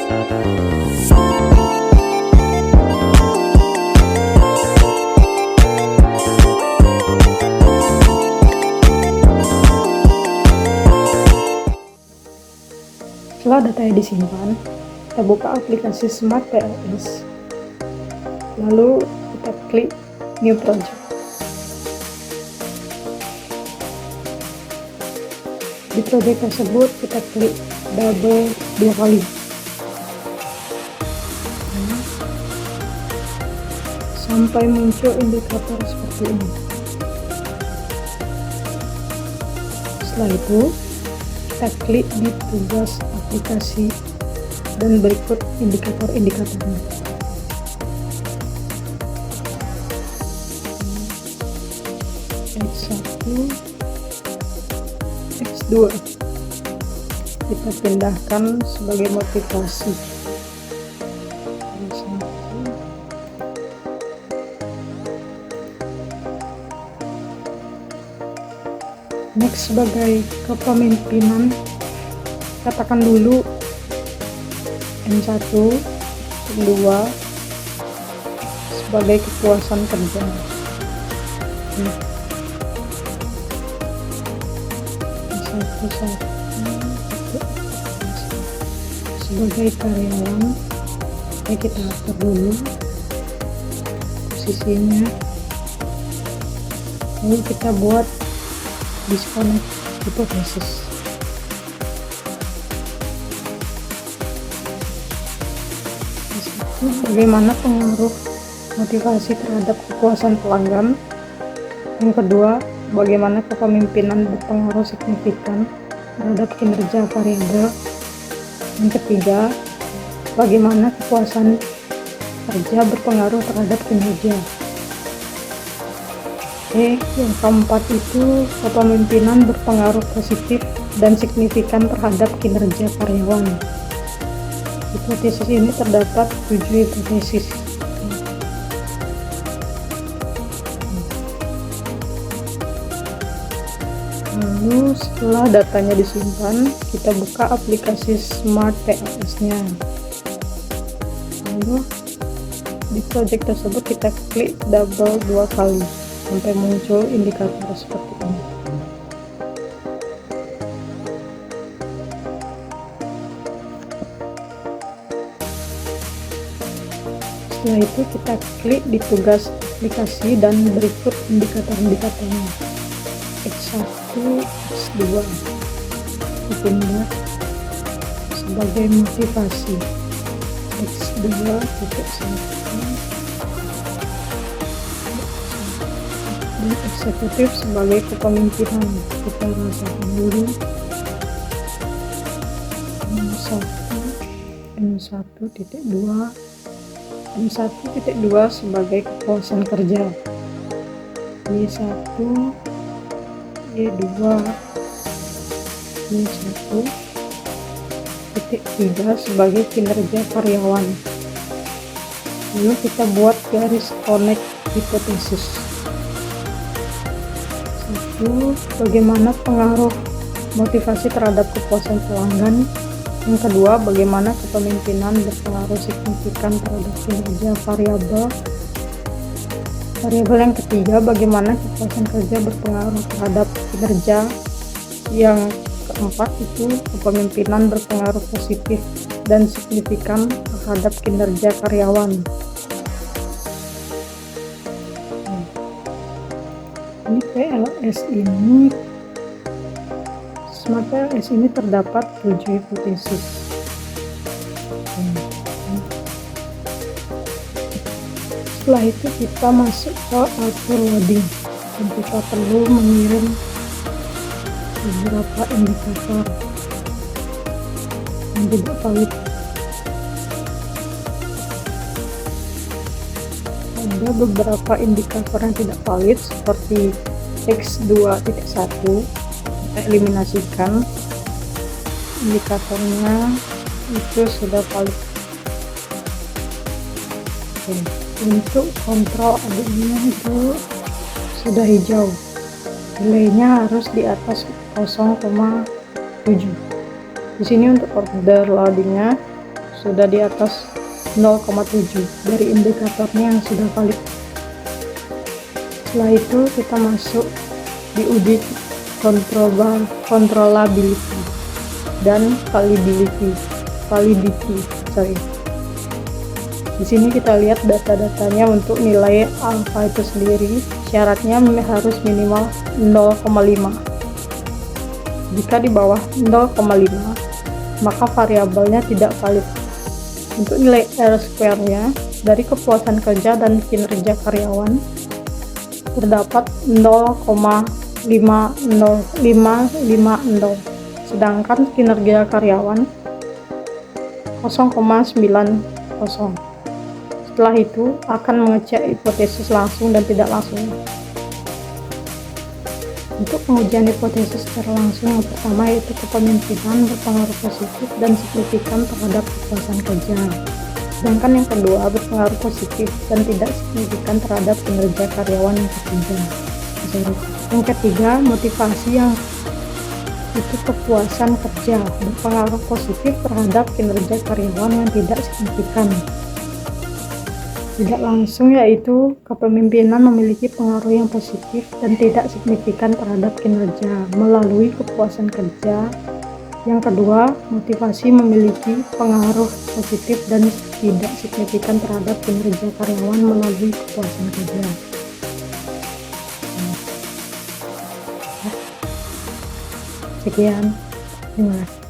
Setelah datanya disimpan, kita buka aplikasi Smart PLS, lalu kita klik New Project. Di project tersebut kita klik double 2 kali. Sampai muncul indikator seperti ini. Setelah itu kita klik di tugas aplikasi dan berikut indikator-indikatornya. X1, X2 kita pindahkan sebagai motivasi. Next, sebagai kepemimpinan, katakan dulu M1, M2 sebagai kepuasan kerja. Sebagai karyawan, kita atur dulu posisinya, lalu kita buat disconnect hipotesis. Bagaimana pengaruh motivasi terhadap kepuasan pelanggan. Yang kedua, bagaimana kepemimpinan berpengaruh signifikan terhadap kinerja variabel. Yang ketiga, bagaimana kepuasan kerja berpengaruh terhadap kinerja. Yang keempat itu kepemimpinan berpengaruh positif dan signifikan terhadap kinerja karyawan. Hipotesis ini terdapat 7 hipotesis. Lalu setelah datanya disimpan, kita buka aplikasi Smart PLS-nya. Lalu di project tersebut kita klik double 2 kali sampai muncul indikator seperti ini. Setelah itu kita klik di tugas aplikasi dan berikut indikator-indikatornya. X1, X2 dipindah sebagai motivasi. X2 titik 1 dan eksekutif sebagai kepemimpinan. Kita rasakan dulu M1.2 M1.2 sebagai kepuasan kerja, Y1, Y2, Y1.3 sebagai kinerja karyawan. Lalu kita buat garis connect hipotesis. 1. Bagaimana pengaruh motivasi terhadap kepuasan pelanggan. Yang kedua, bagaimana kepemimpinan berpengaruh signifikan terhadap kinerja variabel. Variabel yang ketiga, bagaimana kepuasan kerja berpengaruh terhadap kinerja. Yang keempat itu kepemimpinan berpengaruh positif dan signifikan terhadap kinerja karyawan. Ini PLS ini, Smart PLS ini terdapat 7 hipotesis. Setelah itu kita masuk ke auto loading dan kita perlu mengirim beberapa indikator yang tidak valid. Ada beberapa indikator yang tidak valid seperti X2.1. Kita eliminasikan indikatornya, itu sudah valid. Untuk kontrol adanya itu sudah hijau, delaynya harus di atas 0,7. Di sini untuk order loadingnya sudah di atas 0,7 dari indikatornya yang sudah valid. Setelah itu kita masuk di uji controllability dan validity. Di sini kita lihat data-datanya untuk nilai alfa itu sendiri. Syaratnya harus minimal 0,5. Jika di bawah 0,5, maka variabelnya tidak valid. Untuk nilai R-square-nya dari kepuasan kerja dan kinerja karyawan terdapat 0,50550, sedangkan kinerja karyawan 0,90. Setelah itu akan mengecek hipotesis langsung dan tidak langsung. Untuk pengujian hipotesis secara langsung, yang pertama yaitu kepemimpinan berpengaruh positif dan signifikan terhadap kepuasan kerja. Sedangkan yang kedua berpengaruh positif dan tidak signifikan terhadap kinerja karyawan. Yang ketiga motivasi, yang itu kepuasan kerja berpengaruh positif terhadap kinerja karyawan yang tidak signifikan. Tidak langsung yaitu kepemimpinan memiliki pengaruh yang positif dan tidak signifikan terhadap kinerja melalui kepuasan kerja. Yang kedua, motivasi memiliki pengaruh positif dan tidak signifikan terhadap kinerja karyawan melalui kepuasan kerja. Sekian, terima kasih.